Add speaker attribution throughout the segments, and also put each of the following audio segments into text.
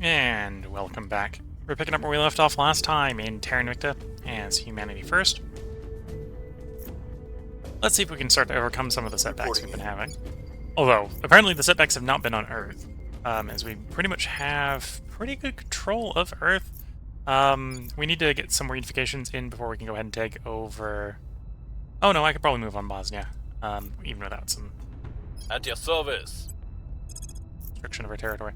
Speaker 1: And welcome back. We're picking up where we left off last time in Terra Invicta as Humanity First. Let's see if we can start to overcome some of the setbacks we've been having. Although, apparently the setbacks have not been on Earth, as we pretty much have pretty good control of Earth. We need to get some reunifications in before we can go ahead and take over... Oh no, I could probably move on Bosnia, even without some...
Speaker 2: At your service.
Speaker 1: Restriction of our territory.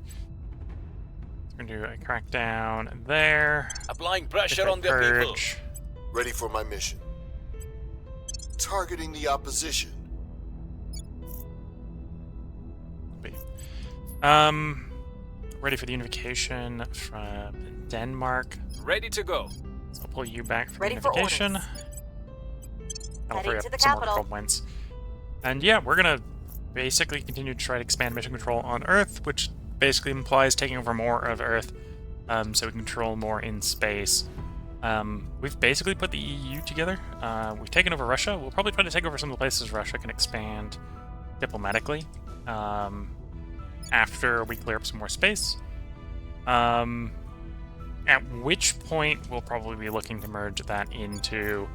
Speaker 1: We're going to do a crackdown there.
Speaker 2: Applying pressure on their people.
Speaker 3: Ready for my mission. Targeting the opposition.
Speaker 1: Ready for the unification from Denmark.
Speaker 2: Ready to go.
Speaker 1: So I'll pull you back for
Speaker 4: Ready
Speaker 1: the
Speaker 4: for
Speaker 1: unification. I'll
Speaker 4: Heading
Speaker 1: free
Speaker 4: to
Speaker 1: up
Speaker 4: the
Speaker 1: some more
Speaker 4: capital.
Speaker 1: control points. And yeah, we're gonna basically continue to try to expand mission control on Earth, which basically implies taking over more of Earth, so we can control more in space. We've basically put the EU together. We've taken over Russia. We'll probably try to take over some of the places Russia can expand diplomatically after we clear up some more space. At which point we'll probably be looking to merge that into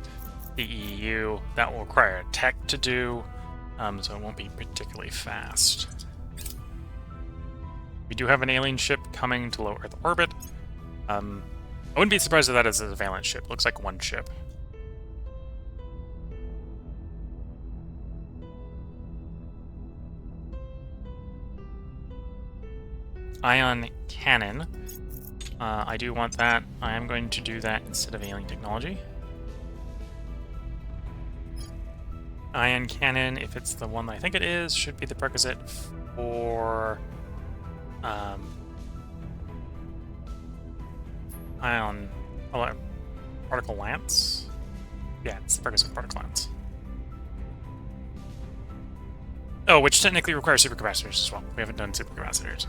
Speaker 1: the EU. That will require tech to do, so it won't be particularly fast. We do have an alien ship coming to low Earth orbit. I wouldn't be surprised if that is a surveillance ship. Looks like one ship. Ion cannon. I do want that. I am going to do that instead of alien technology. Ion cannon, if it's the one that I think it is, should be the prerequisite for ion particle lance. Yeah, it's the prerequisite for particle lance. Oh, which technically requires supercapacitors as well. We haven't done supercapacitors.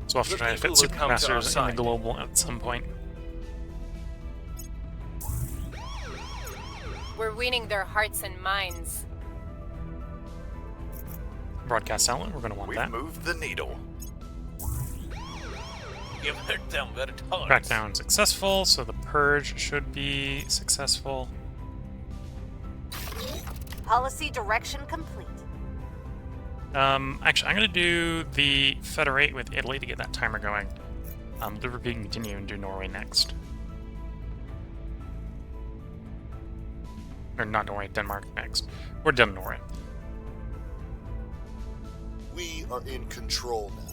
Speaker 1: So we'll have to try to fit supercapacitors in the global at some point.
Speaker 4: We're winning their hearts and minds.
Speaker 1: Broadcast satellite, we're going to want that.
Speaker 2: We've moved the needle. You've hurt them very hard.
Speaker 1: Crackdown successful, so the purge should be successful.
Speaker 4: Policy direction complete.
Speaker 1: Actually, I'm going to do the Federate with Italy to get that timer going. Liverpool can continue and do Norway next. Or not Norway, Denmark next. We're done Norway.
Speaker 3: We are in control now.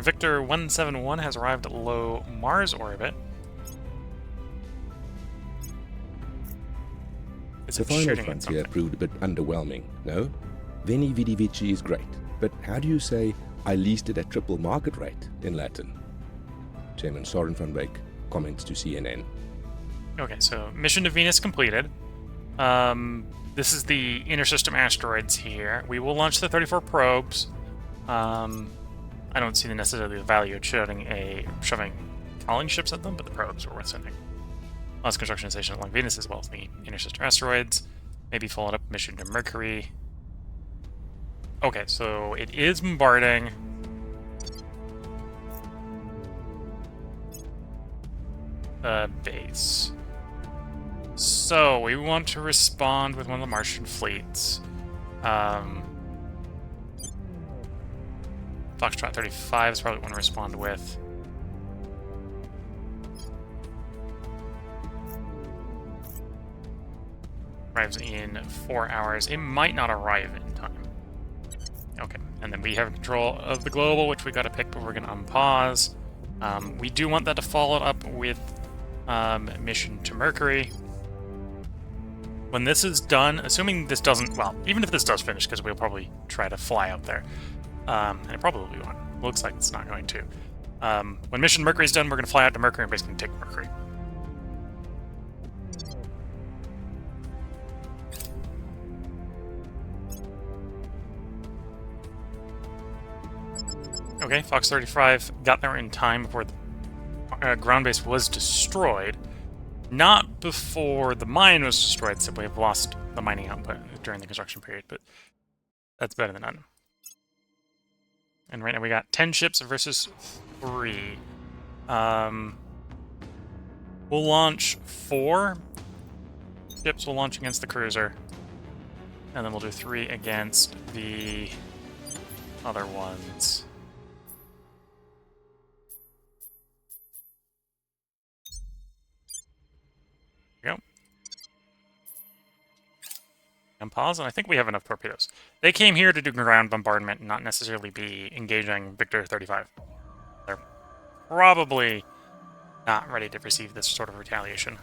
Speaker 1: Victor 171 has arrived at low Mars orbit.
Speaker 5: The final frontier proved a bit underwhelming, no? Veni vidi vici is great, but how do you say I leased it at triple market rate in Latin? Chairman Soren van Beek comments to CNN.
Speaker 1: Okay, so mission to Venus completed. This is the inner system asteroids here. We will launch the 34 probes. I don't see necessarily the value of shoving calling ships at them, but the probes are worth sending. Lots of construction stations along Venus as well as the inner system asteroids. Maybe followed up mission to Mercury. Okay, so it is bombarding. Base. So we want to respond with one of the Martian fleets. Foxtrot 35 is probably one to respond with. Arrives in 4 hours. It might not arrive in time. Okay, and then we have control of the global, which we got to pick, but we're going to unpause. We do want that to follow up with mission to Mercury. When this is done, assuming this doesn't, well, even if this does finish, because we'll probably try to fly out there, and it probably won't. Looks like it's not going to. When Mission Mercury's done, we're going to fly out to Mercury and basically take Mercury. Okay, Fox 35 got there in time before the ground base was destroyed. Not before the mine was destroyed, simply have lost the mining output during the construction period, but that's better than none. And right now we got 10 ships versus 3. We'll launch 4 ships. We'll launch against the cruiser, and then we'll do 3 against the other ones. There we go. And pause, and I think we have enough torpedoes. They came here to do ground bombardment, not necessarily be engaging Victor 35. They're probably not ready to receive this sort of retaliation.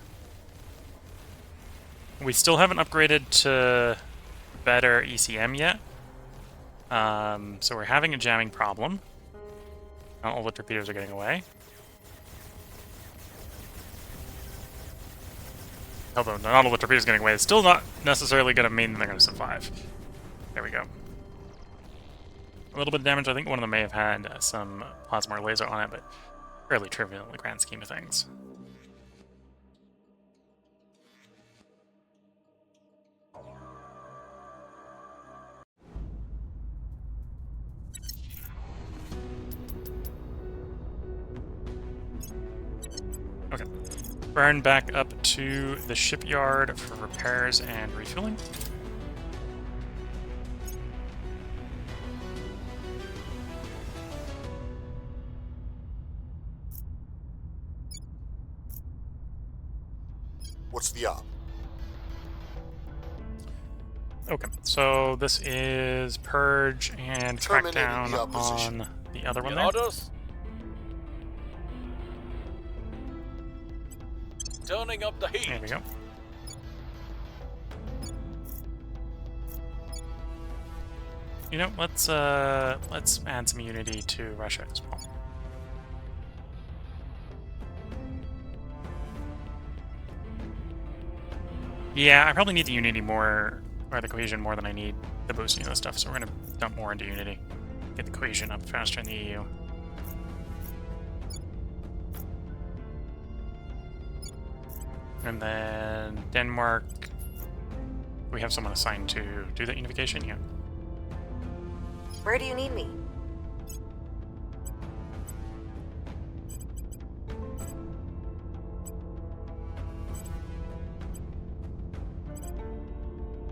Speaker 1: We still haven't upgraded to better ECM yet. So we're having a jamming problem. Not all the torpedoes are getting away. Although not all the torpedoes getting away, it's still not necessarily going to mean that they're going to survive. There we go. A little bit of damage. I think one of them may have had some plasma or laser on it, but fairly trivial in the grand scheme of things. Okay. Burn back up to the shipyard for repairs and refueling.
Speaker 3: What's the op?
Speaker 1: Okay, so this is purge and
Speaker 3: Terminating
Speaker 1: crackdown
Speaker 3: the opposition.
Speaker 1: on the other one
Speaker 2: In
Speaker 1: there.
Speaker 2: orders? Turning up the heat.
Speaker 1: There we go. You know, let's add some unity to Russia as well. Yeah, I probably need the unity more, or the cohesion more than I need the boosting of stuff, so we're gonna dump more into unity. Get the cohesion up faster in the EU. And then Denmark, we have someone assigned to do that unification? Yeah.
Speaker 4: Where do you need me?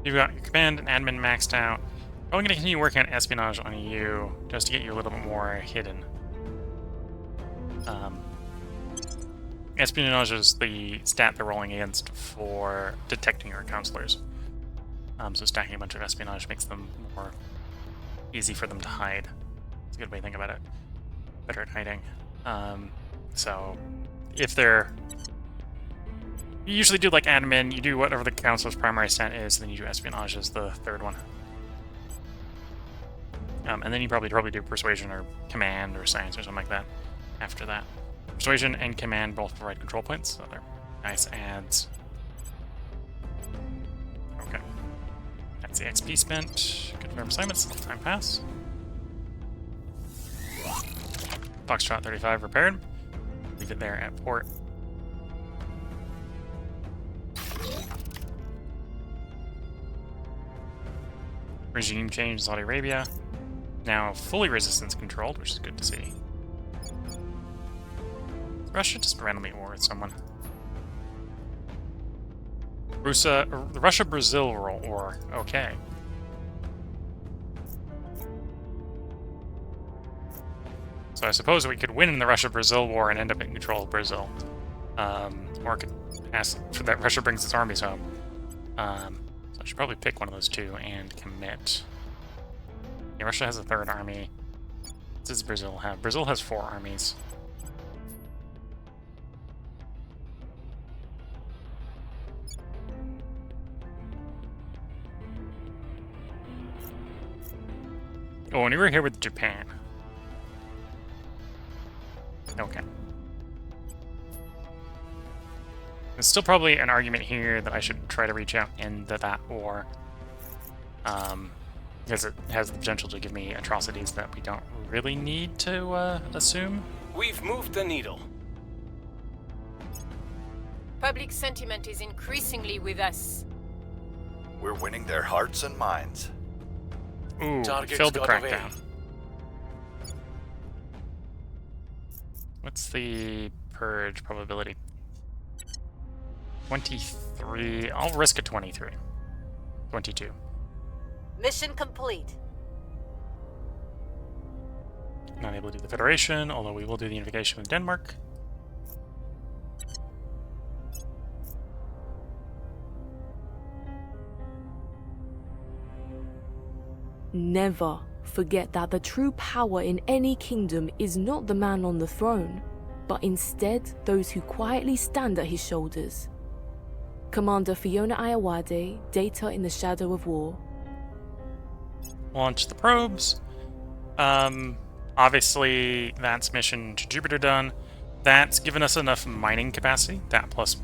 Speaker 1: You've got your command and admin maxed out. I'm going to continue working on espionage on you, just to get you a little bit more hidden. Espionage is the stat they're rolling against for detecting your counselors. So stacking a bunch of espionage makes them more easy for them to hide. It's a good way to think about it. Better at hiding. So if they're... You usually do like admin, you do whatever the counselor's primary stat is, then you do espionage as the third one. And then you probably do persuasion or command or science or something like that after that. Persuasion and command both provide control points, so they're nice adds. Okay. That's the XP spent. Confirm assignments, let time pass. Foxtrot 35 repaired. Leave it there at port. Regime change in Saudi Arabia. Now fully resistance controlled, which is good to see. Russia just randomly war with someone. The Russia-Brazil war. Okay. So I suppose we could win in the Russia-Brazil war and end up in control of Brazil. Or I could ask for that Russia brings its armies home. So I should probably pick one of those two and commit. Yeah, Russia has a third army. What does Brazil have? Brazil has 4 armies. Oh, and we were here with Japan. Okay. There's still probably an argument here that I should try to reach out into that war. Because it has the potential to give me atrocities that we don't really need to assume.
Speaker 2: We've moved the needle.
Speaker 6: Public sentiment is increasingly with us.
Speaker 7: We're winning their hearts and minds.
Speaker 1: Ooh,
Speaker 2: Target's
Speaker 1: failed the
Speaker 2: got away.
Speaker 1: crackdown. What's the purge probability? 23. I'll risk a 23. 22.
Speaker 4: Mission complete.
Speaker 1: Not able to do the Federation, although we will do the unification with Denmark.
Speaker 8: Never forget that the true power in any kingdom is not the man on the throne, but instead those who quietly stand at his shoulders. Commander Fiona Ayawade, Data in the Shadow of War.
Speaker 1: Launch the probes. Obviously, that's mission to Jupiter done. That's given us enough mining capacity, that plus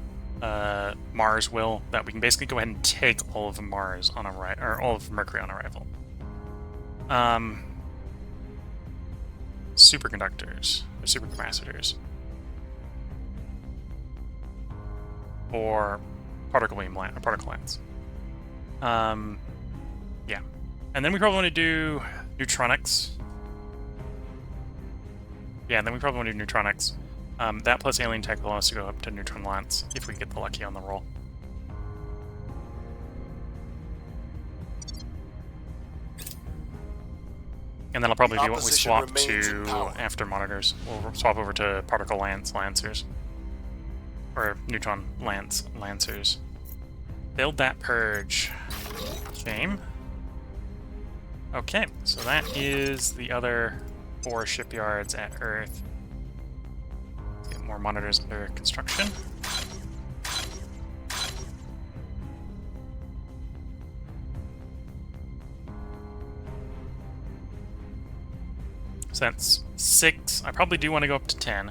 Speaker 1: Mars will, that we can basically go ahead and take all of Mars on or all of Mercury on arrival. Superconductors or supercapacitors, or particle lens. Yeah, and then we probably want to do neutronics. Yeah, and then we probably want to do neutronics. That plus alien tech will allow us to go up to neutron lance if we get the lucky on the roll. And then I'll probably do what we
Speaker 3: Opposition
Speaker 1: swap
Speaker 3: remains in
Speaker 1: to
Speaker 3: power.
Speaker 1: after monitors. We'll swap over to particle lancers. Or neutron lancers. Build that purge. Shame. Okay, so that is the other 4 shipyards at Earth. Let's get more monitors under construction. So that's 6. I probably do want to go up to 10.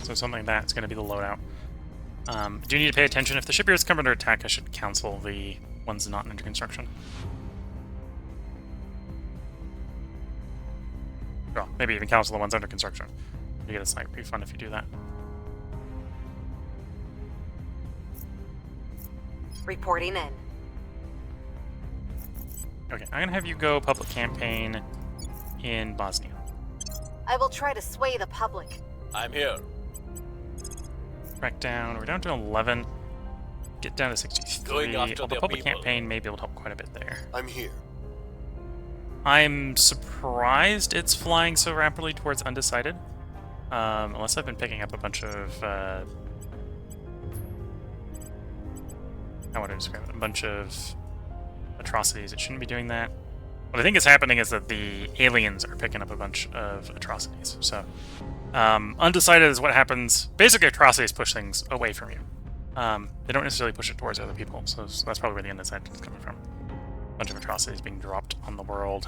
Speaker 1: So something like that's going to be the loadout. Do you need to pay attention? If the shipyards come under attack, I should cancel the ones not under construction. Well, maybe even cancel the ones under construction. You get a sniper refund if you do that.
Speaker 4: Reporting in.
Speaker 1: Okay, I'm gonna have you go public campaign in Bosnia.
Speaker 4: I will try to sway the public.
Speaker 2: I'm here.
Speaker 1: Back down. We're down to 11. Get down to 63.
Speaker 2: Going after
Speaker 1: The
Speaker 2: their
Speaker 1: public
Speaker 2: people.
Speaker 1: campaign may be able to help quite a bit there.
Speaker 3: I'm here.
Speaker 1: I'm surprised it's flying so rapidly towards undecided. Unless I've been picking up a bunch of how would I describe it? A bunch of atrocities. It shouldn't be doing that. What I think is happening is that the aliens are picking up a bunch of atrocities. So, undecided is what happens. Basically, atrocities push things away from you. They don't necessarily push it towards other people. So that's probably where the undecided is coming from. A bunch of atrocities being dropped on the world.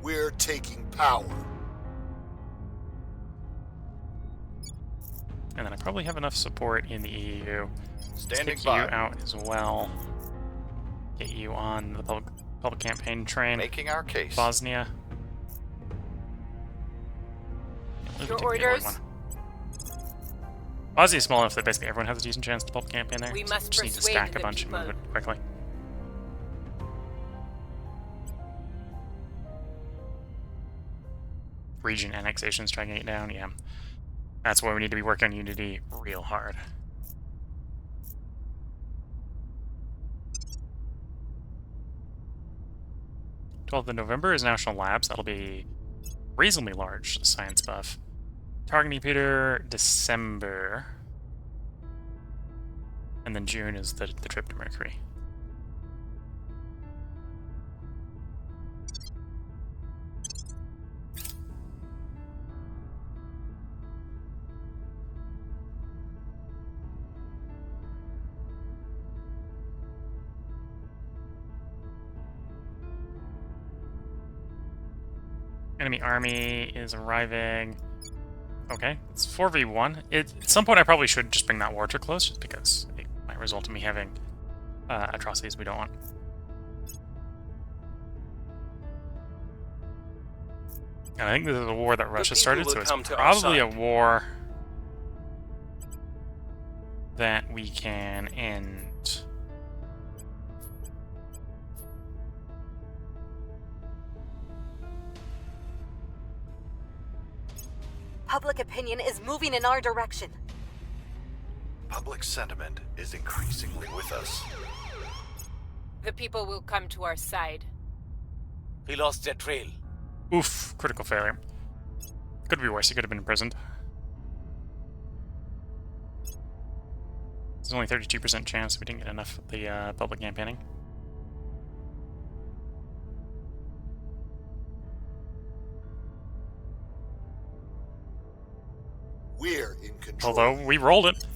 Speaker 3: We're taking power.
Speaker 1: And then I probably have enough support in the EU.
Speaker 7: Standing
Speaker 1: Take
Speaker 7: by.
Speaker 1: you out as well. Get you on the public campaign train.
Speaker 7: Making our case.
Speaker 1: Bosnia. Yeah,
Speaker 6: Your
Speaker 1: take the early
Speaker 6: orders?
Speaker 1: one. Bosnia is small enough that basically everyone has a decent chance to public campaign there.
Speaker 6: We
Speaker 1: so
Speaker 6: must
Speaker 1: just need to
Speaker 6: persuade
Speaker 1: stack a
Speaker 6: the
Speaker 1: bunch and move
Speaker 6: people.
Speaker 1: it quickly. Region annexation's dragging it down, yeah. That's why we need to be working on Unity real hard. 12th of November is National Labs. That'll be reasonably large science buff. Targeting Jupiter, December. And then June is the trip to Mercury. Enemy army is arriving. Okay, it's 4v1. At some point I probably should just bring that war to a close, just because it might result in me having atrocities we don't want. And I think this is a war that Russia started, so it's probably a war that we can end.
Speaker 4: Public opinion is moving in our direction.
Speaker 7: Public sentiment is increasingly with us.
Speaker 6: The people will come to our side.
Speaker 2: We lost their trail.
Speaker 1: Oof, critical failure. Could be worse, he could have been imprisoned. There's only 32% chance we didn't get enough of the public campaigning.
Speaker 3: We're in control.
Speaker 1: Although, we rolled it.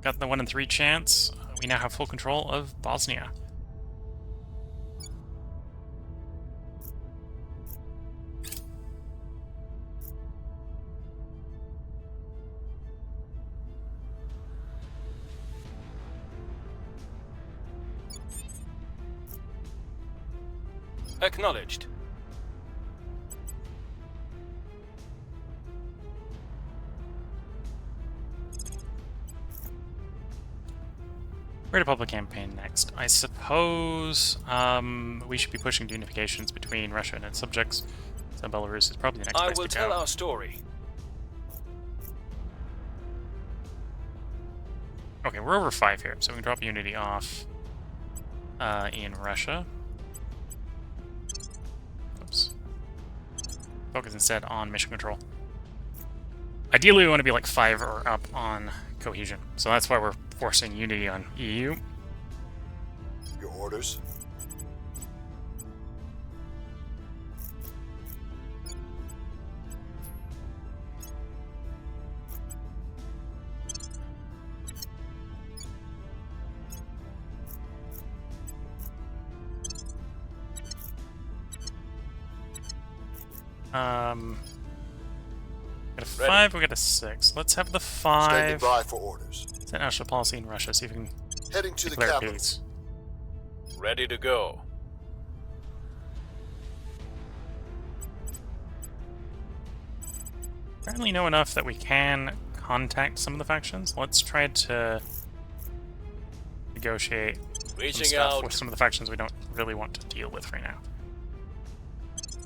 Speaker 1: Got the 1 in 3 chance. We now have full control of Bosnia.
Speaker 2: Acknowledged.
Speaker 1: Where to public campaign next? I suppose we should be pushing unifications between Russia and its subjects. So Belarus is probably the next
Speaker 2: I
Speaker 1: place
Speaker 2: will
Speaker 1: to
Speaker 2: tell
Speaker 1: go.
Speaker 2: our story.
Speaker 1: Okay, we're over 5 here, so we can drop unity off in Russia. Oops. Focus instead on mission control. Ideally, we want to be like 5 or up on cohesion, so that's why we're forcing unity on EU.
Speaker 3: Your orders?
Speaker 1: Got a 5, we got a 6. Let's have the
Speaker 3: Standing
Speaker 1: 5.
Speaker 3: by for orders.
Speaker 1: Set national policy in Russia, see if we can
Speaker 3: Heading to the
Speaker 1: declare
Speaker 3: capital.
Speaker 1: peace.
Speaker 2: Ready to go.
Speaker 1: Apparently know enough that we can contact some of the factions. Let's try to negotiate some
Speaker 2: Reaching
Speaker 1: stuff
Speaker 2: out.
Speaker 1: with some of the factions we don't really want to deal with right now.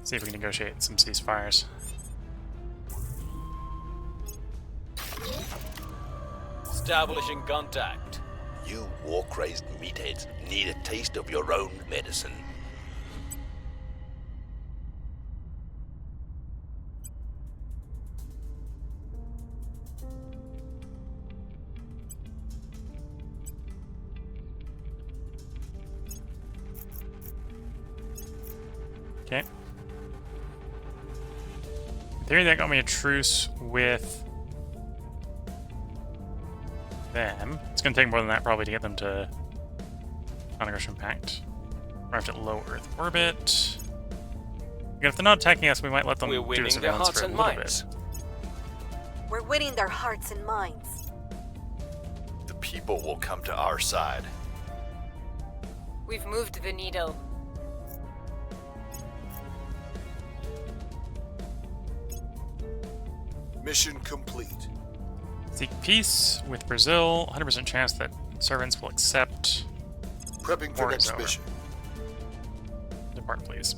Speaker 1: See if we can negotiate some ceasefires.
Speaker 2: Establishing contact.
Speaker 9: You war-crazed meatheads need a taste of your own medicine.
Speaker 1: Okay. In theory, that got me a truce with them. It's going to take more than that probably to get them to non-aggression pact. Arrived at low Earth orbit. Again, if they're not attacking us, we might let them
Speaker 2: We're
Speaker 1: do
Speaker 2: winning their
Speaker 1: surveillance
Speaker 2: hearts
Speaker 1: for a
Speaker 2: and
Speaker 1: little
Speaker 2: minds.
Speaker 1: bit.
Speaker 4: We're winning their hearts and minds.
Speaker 7: The people will come to our side.
Speaker 6: We've moved the needle.
Speaker 3: Mission complete.
Speaker 1: Seek peace with Brazil. 100% chance that servants will accept.
Speaker 3: Prepping for
Speaker 1: War is
Speaker 3: next
Speaker 1: over.
Speaker 3: mission.
Speaker 1: Depart, please.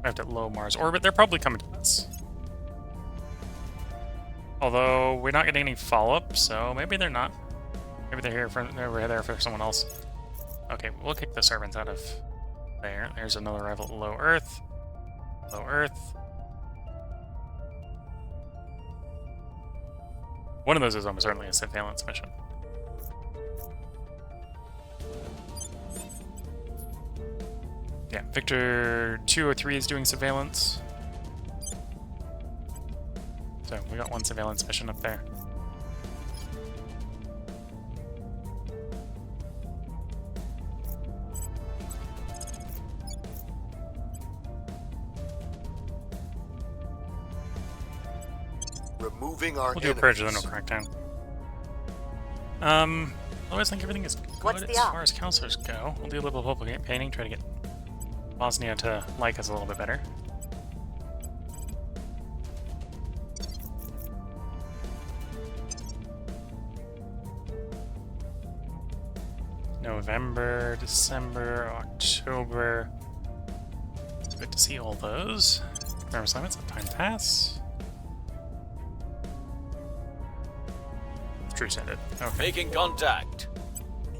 Speaker 1: Arrived at low Mars orbit. They're probably coming to us. Although we're not getting any follow-up, so maybe they're not. Maybe they're here for someone else. Okay, we'll kick the servants out of there. There's another arrival at low Earth. Low Earth. One of those is almost certainly a surveillance mission. Yeah, Victor 203 is doing surveillance. So we got one surveillance mission up there.
Speaker 3: Removing our
Speaker 1: We'll do a purge and then
Speaker 3: enemies.
Speaker 1: we'll crack down. Otherwise, I think everything is good
Speaker 4: What's the
Speaker 1: as
Speaker 4: op?
Speaker 1: far as counselors go. We'll do a little public painting, try to get Bosnia to like us a little bit better. November, December, October. Good to see all those. Confirm assignments, let time pass. Truce ended. Okay.
Speaker 2: Making contact.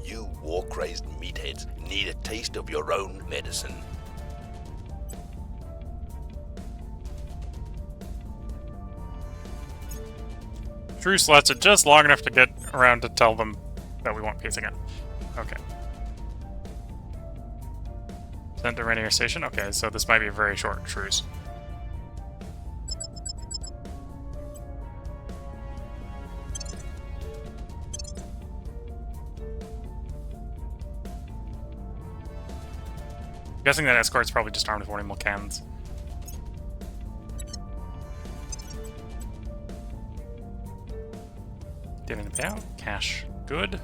Speaker 9: You war-crazed meatheads need a taste of your own medicine.
Speaker 1: Truce lasted just long enough to get around to tell them that we want peace again. Okay. Sent to Rainier Station? Okay, so this might be a very short truce. I'm guessing that escort's probably just armed with warning cannons. Dividend payout, cash, good.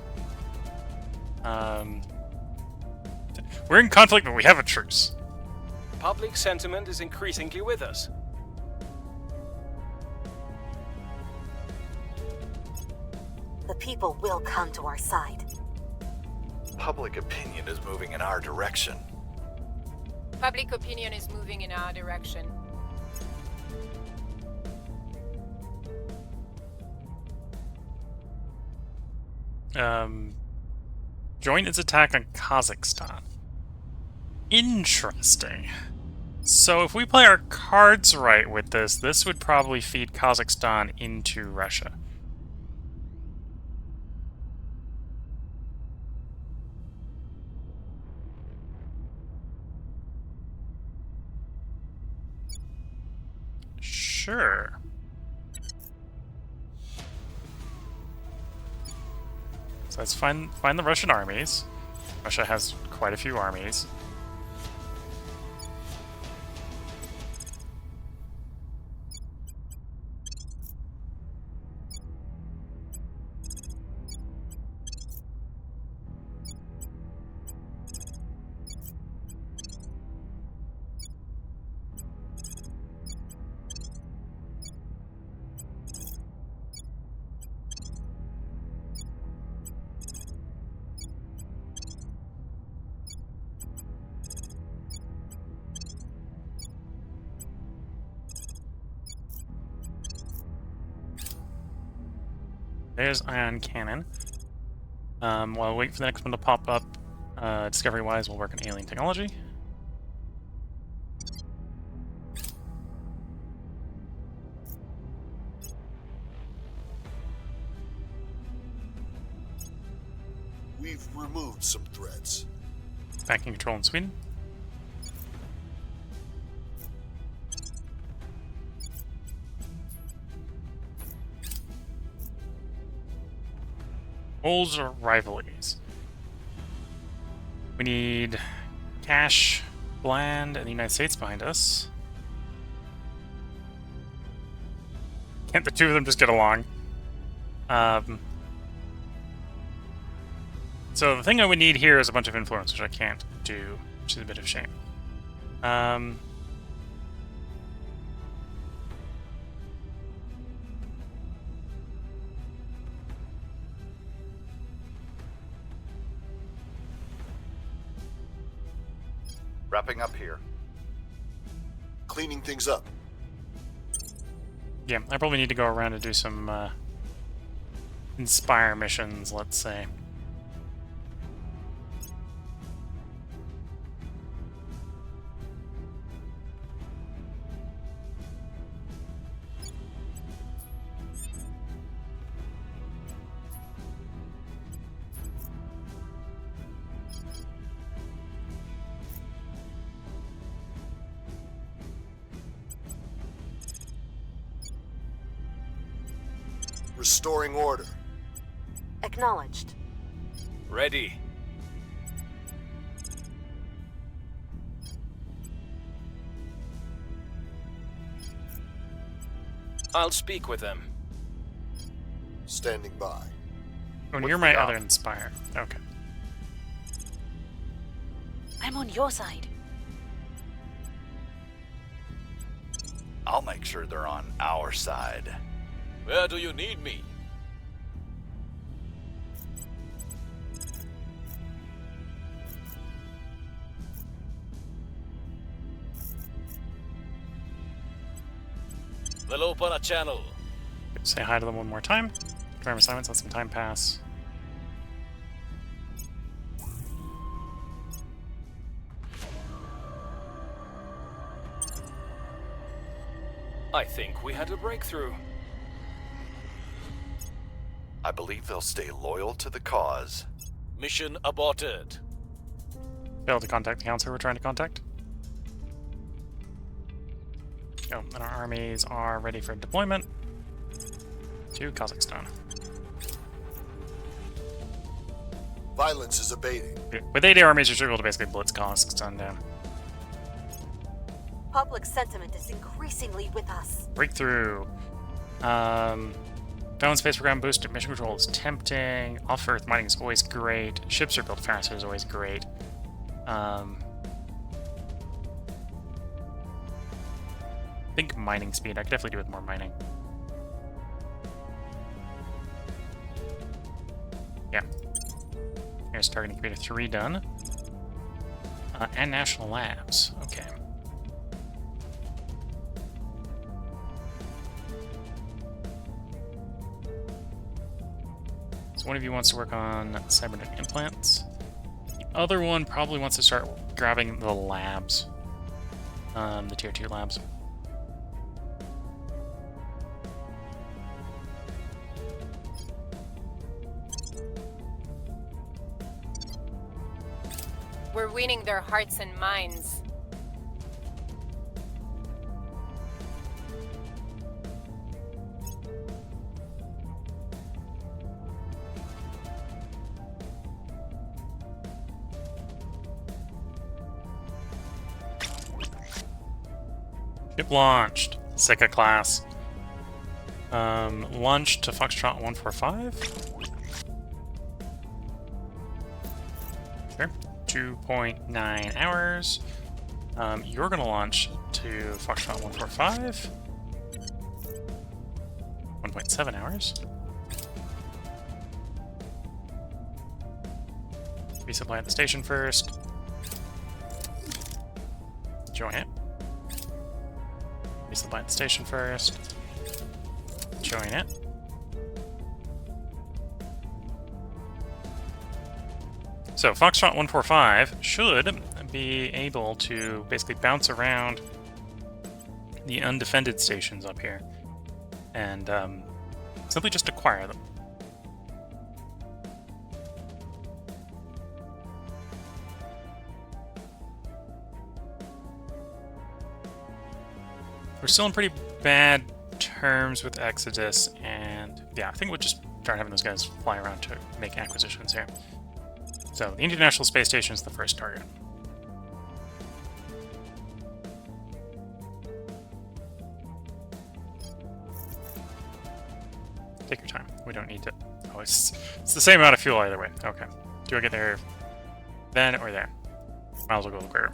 Speaker 1: We're in conflict, but we have a truce.
Speaker 10: Public sentiment is increasingly with us.
Speaker 4: The people will come to our side.
Speaker 7: Public opinion is moving in our direction.
Speaker 6: Public opinion is moving in our direction.
Speaker 1: Join its attack on Kazakhstan. Interesting. So if we play our cards right with this, this would probably feed Kazakhstan into Russia. Sure. So let's find the Russian armies. Russia has quite a few armies. There's Ion Cannon. While I wait for the next one to pop up, discovery-wise, we'll work on alien technology.
Speaker 3: We've removed some threats.
Speaker 1: Banking control in Sweden. Old rivalries. We need Cash, Bland, and the United States behind us. Can't the two of them just get along? So the thing I would need here is a bunch of influence, which I can't do, which is a bit of a shame.
Speaker 7: Wrapping up here.
Speaker 3: Cleaning things up.
Speaker 1: Yeah, I probably need to go around and do some Inspire missions, let's say.
Speaker 3: Restoring order.
Speaker 4: Acknowledged.
Speaker 10: Ready. I'll speak with them.
Speaker 3: Standing by.
Speaker 1: Oh,
Speaker 7: What's
Speaker 1: you're
Speaker 7: the
Speaker 1: my
Speaker 7: job?
Speaker 1: other Inspire. Okay.
Speaker 4: I'm on your side.
Speaker 7: I'll make sure they're on our side.
Speaker 2: Where do you need me? We'll open a channel.
Speaker 1: Say hi to them one more time. Confirm assignments, let some time pass.
Speaker 10: I think we had a breakthrough.
Speaker 7: I believe they'll stay loyal to the cause.
Speaker 2: Mission aborted.
Speaker 1: Failed to contact the council we're trying to contact. Go, and our armies are ready for deployment to Kazakhstan.
Speaker 3: Violence is abating.
Speaker 1: With 8 armies, you should be able to basically blitz Kazakhstan down.
Speaker 4: Public sentiment is increasingly with us.
Speaker 1: Breakthrough. Down space program boosted. Mission control is tempting. Off-Earth mining is always great. Ships are built faster is always great. I think mining speed. I could definitely do with more mining. Yeah. Here's targeting computer 3 done. And national labs. Okay. So one of you wants to work on cybernetic implants. The other one probably wants to start grabbing the labs. The tier 2 labs.
Speaker 6: We're winning their hearts and minds.
Speaker 1: Ship launched. Sika class. Launch to Foxtrot 145. Sure. 2.9 hours. You're gonna launch to Foxtrot 145. 1.7 hours. Resupply at the station first. Join it. Resupply at the station first. Join it. So Foxtrot 145 should be able to basically bounce around the undefended stations up here and simply just acquire them. We're still in pretty bad terms with Exodus, and yeah, I think we'll just start having those guys fly around to make acquisitions here. So, the International Space Station is the first target. Take your time. We don't need to... Oh, it's the same amount of fuel either way. Okay. Do I get there then or there? Might as well go quicker.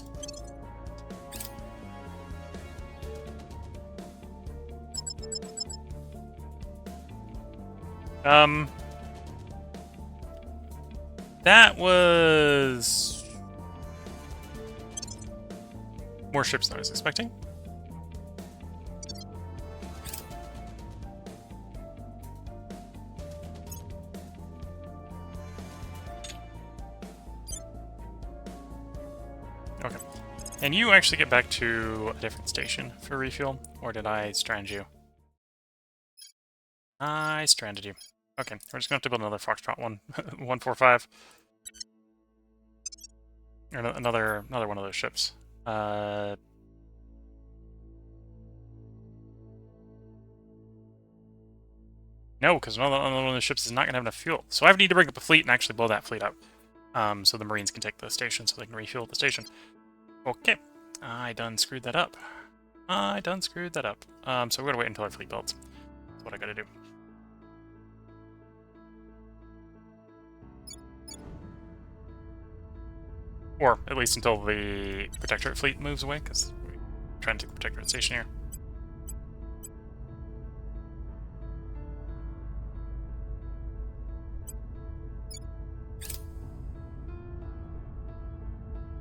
Speaker 1: That was more ships than I was expecting. Okay. And you actually get back to a different station for refuel, or did I strand you? I stranded you. Okay, we're just gonna have to build another Foxtrot 145. Or another one of those ships. No, because another one of the ships is not going to have enough fuel. So I need to bring up a fleet and actually blow that fleet up. So the Marines can take the station so they can refuel at the station. Okay. I done screwed that up. So we're going to wait until our fleet builds. That's what I got to do. Or at least until the Protectorate fleet moves away, because we're trying to take the Protectorate station here.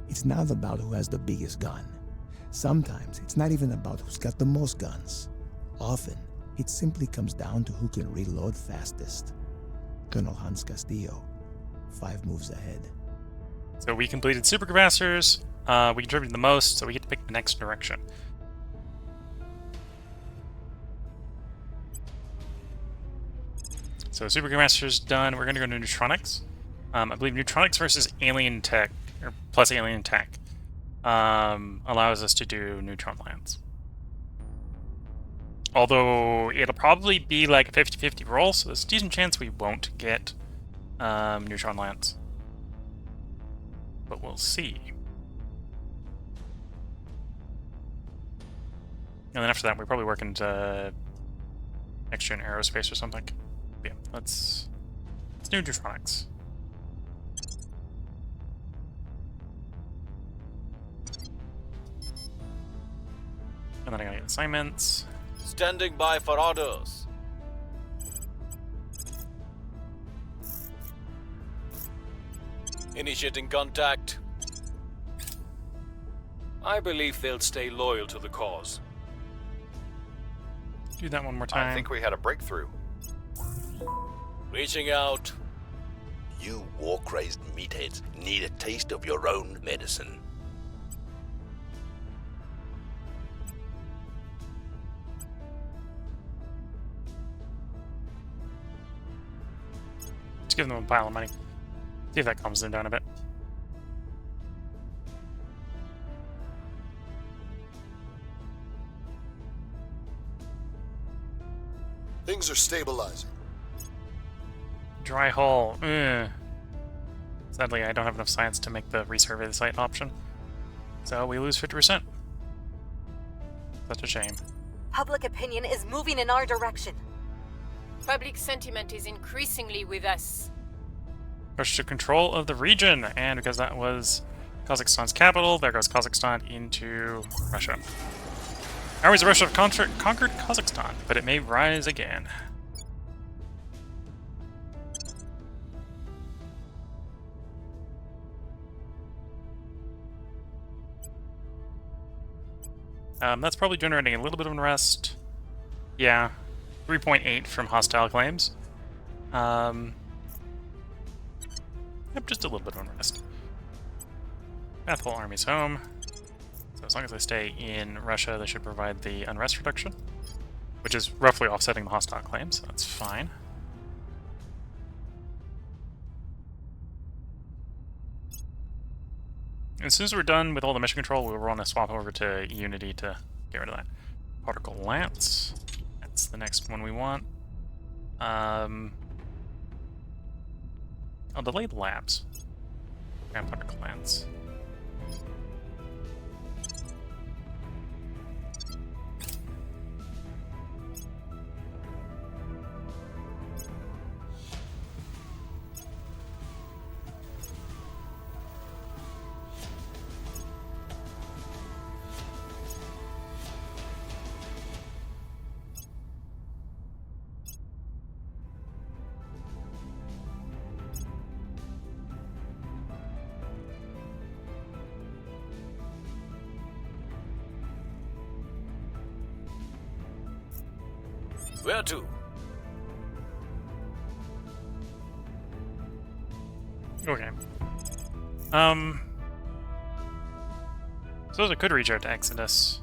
Speaker 11: It's not about who has the biggest gun. Sometimes it's not even about who's got the most guns. Often, it simply comes down to who can reload fastest. Colonel Hans Castillo, 5 moves ahead.
Speaker 1: So we completed supercapacitors, we contributed the most, so we get to pick the next direction. So supercapacitors done, we're gonna go to neutronics. I believe neutronics versus alien tech, or plus alien tech, allows us to do neutron lands. Although it'll probably be like a 50-50 roll, so there's a decent chance we won't get neutron lands. But we'll see. And then after that, we probably work into next-gen aerospace or something. But yeah, let's do neutronics. And then I gotta get assignments.
Speaker 2: Standing by for orders. Initiating contact.
Speaker 10: I believe they'll stay loyal to the cause.
Speaker 1: Do that one more time.
Speaker 7: I think we had a breakthrough.
Speaker 2: Reaching out.
Speaker 9: You war-crazed meatheads need a taste of your own medicine.
Speaker 1: Let's give them a pile of money. See if that calms them down a bit.
Speaker 3: Things are stabilizing.
Speaker 1: Dry hull. Ugh. Sadly, I don't have enough science to make the resurvey the site option. So we lose 50%. Such a shame.
Speaker 4: Public opinion is moving in our direction.
Speaker 6: Public sentiment is increasingly with us.
Speaker 1: Push to control of the region, and because that was Kazakhstan's capital, there goes Kazakhstan into Russia. Armies of Russia have conquered Kazakhstan, but it may rise again. That's probably generating a little bit of unrest. Yeah, 3.8 from hostile claims. Yep, just a little bit of unrest. Whole army's home. So as long as they stay in Russia, they should provide the unrest reduction, which is roughly offsetting the hostile claims, so that's fine. As soon as we're done with all the mission control, we'll want to swap over to Unity to get rid of that. Particle Lance. That's the next one we want. I'll delay the labs. Grab Particle Lance.
Speaker 2: Where to?
Speaker 1: Okay. Suppose I could reach out to Exodus.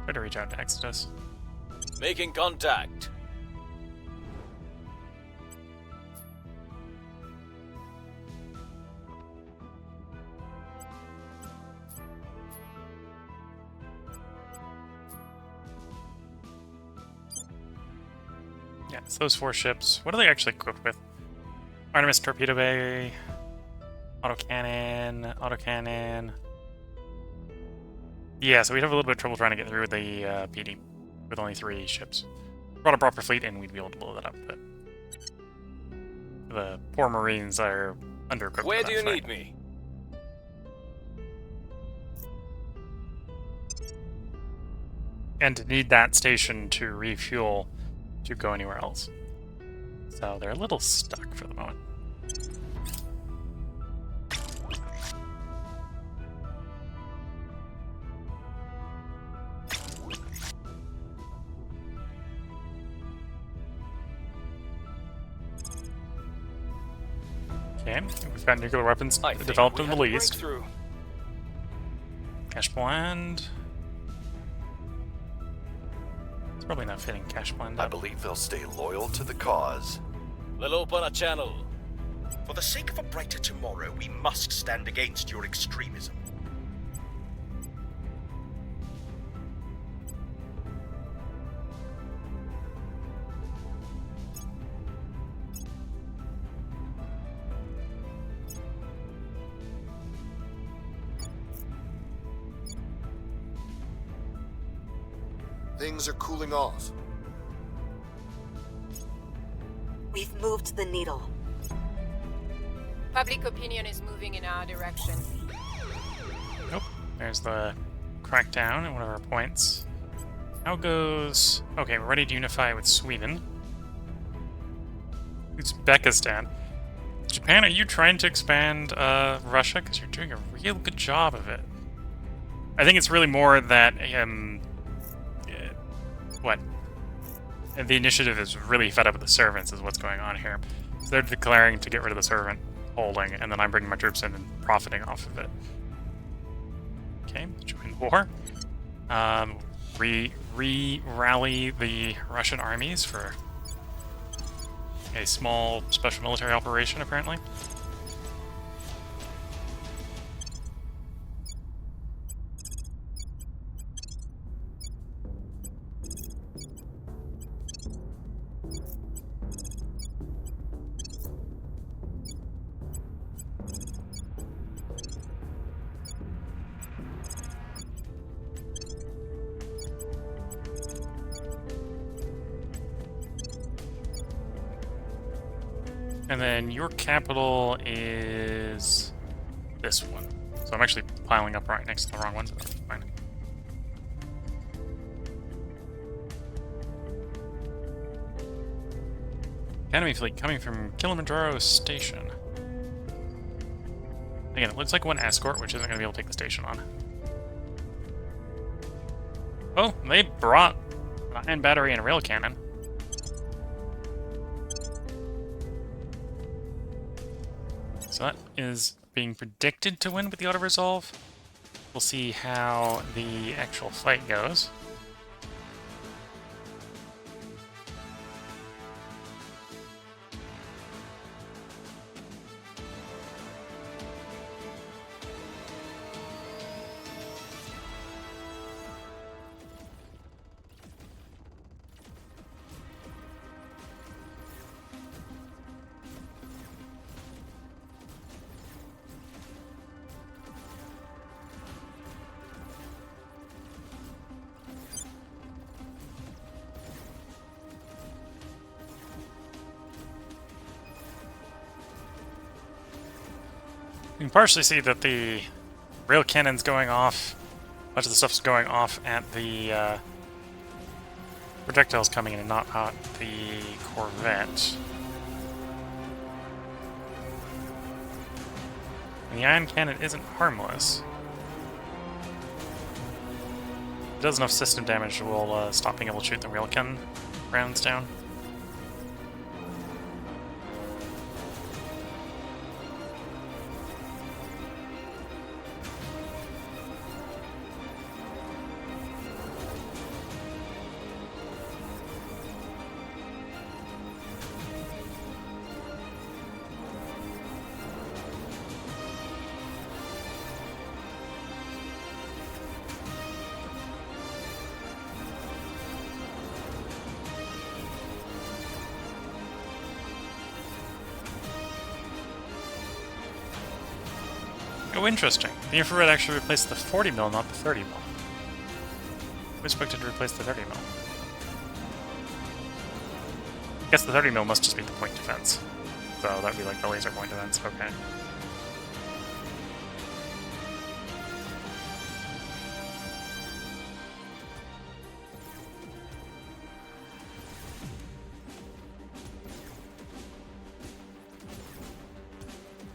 Speaker 1: Try to reach out to Exodus.
Speaker 2: Making contact.
Speaker 1: Yeah, it's those 4 ships. What are they actually equipped with? Artemis Torpedo Bay, autocannon. Yeah, so we'd have a little bit of trouble trying to get through with the PD with only 3 ships. Brought a proper fleet and we'd be able to blow that up, but the poor Marines are under-equipped.
Speaker 10: Where do you need me?
Speaker 1: and need that station to refuel to go anywhere else. So they're a little stuck for the moment. Okay, we've got nuclear weapons developed in the Middle East. Cash blend. It's probably not fitting cash blend.
Speaker 7: I believe they'll stay loyal to the cause.
Speaker 2: We'll open a channel.
Speaker 9: For the sake of a brighter tomorrow, we must stand against your extremism.
Speaker 3: Things are cooling off.
Speaker 4: We've moved the needle.
Speaker 6: Public opinion is moving in our direction.
Speaker 1: Nope. There's the crackdown at one of our points. How goes... Okay, we're ready to unify with Sweden. Uzbekistan. Japan, are you trying to expand Russia? Because you're doing a real good job of it. I think it's really more that... what? The initiative is really fed up with the servants is what's going on here. So they're declaring to get rid of the servant holding, and then I'm bringing my troops in and profiting off of it. Okay, join the war. Rally the Russian armies for a small special military operation, apparently. And then your capital is this one. So I'm actually piling up right next to the wrong one, so that's fine. Enemy fleet coming from Kilimanjaro Station. Again, it looks like one escort, which isn't going to be able to take the station on. Oh, they brought an ion battery and a rail cannon. So that is being predicted to win with the auto-resolve. We'll see how the actual fight goes. You can partially see that the rail cannon's going off. A bunch of the stuff's going off at the projectiles coming in and not at the Corvette. And the ion cannon isn't harmless. It does enough system damage, we'll stop being able to shoot the rail cannon rounds down. Oh, interesting. The infrared actually replaced the 40 mil, not the 30 mil. We expected to replace the 30 mil. I guess the 30 mil must just be the point defense. So that'd be like the laser point defense, okay.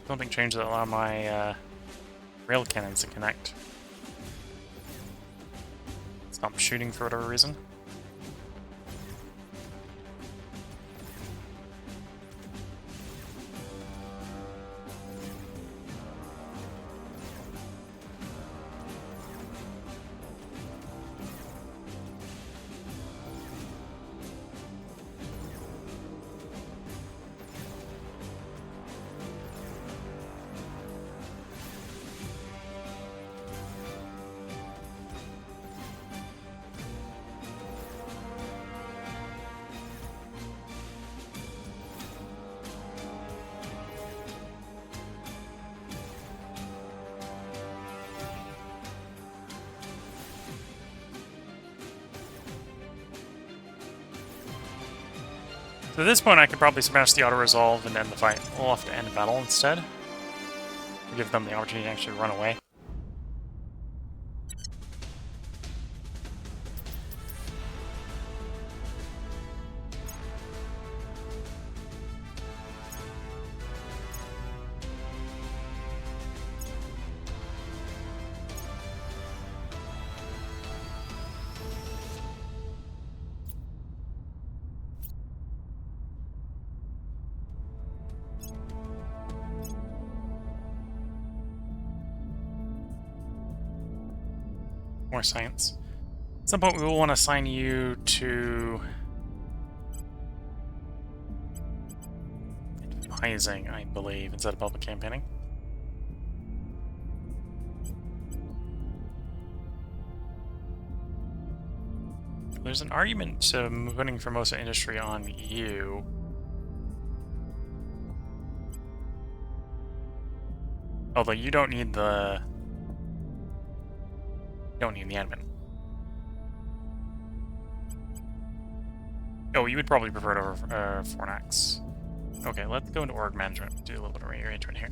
Speaker 1: Something changed that allow my rail cannons to connect. Stop shooting for whatever reason. So at this point, I could probably smash the auto-resolve and end the fight. We'll have to end the battle instead. Give them the opportunity to actually run away. More science. At some point, we will want to assign you to advising, I believe, instead of public campaigning. There's an argument to putting Formosa Industry on you. Although you don't need the... don't need the admin. Oh, you would probably prefer it over Fornax. Okay, let's go into org management. Do a little bit of rearrangement here.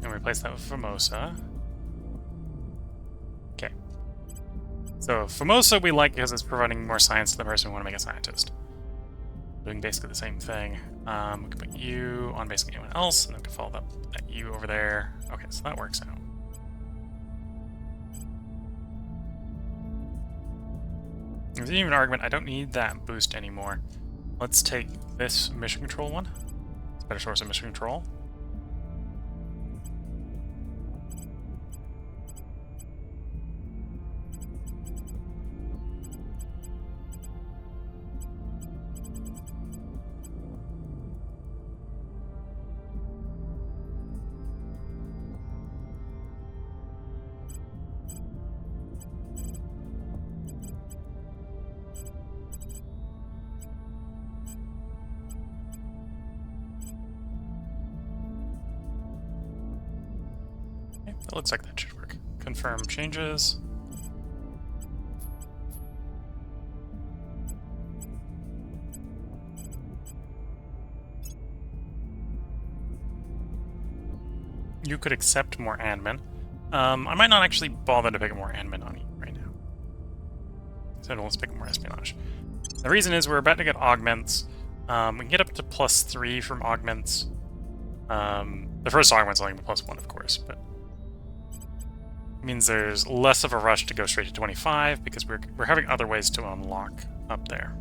Speaker 1: And replace that with Formosa. Okay. So Formosa we like because it's providing more science to the person we want to make a scientist. Doing basically the same thing. We can put you on basically anyone else, and then we can follow that you over there. Okay, so that works out. There's even an argument, I don't need that boost anymore. Let's take this mission control one. It's a better source of mission control. It looks like that should work. Confirm changes. You could accept more admin. I might not actually bother to pick more admin on you right now. So let's pick more espionage. The reason is we're about to get augments. We can get up to +3 from augments. The first augment's only +1, of course, but it means there's less of a rush to go straight to 25 because we're having other ways to unlock up there.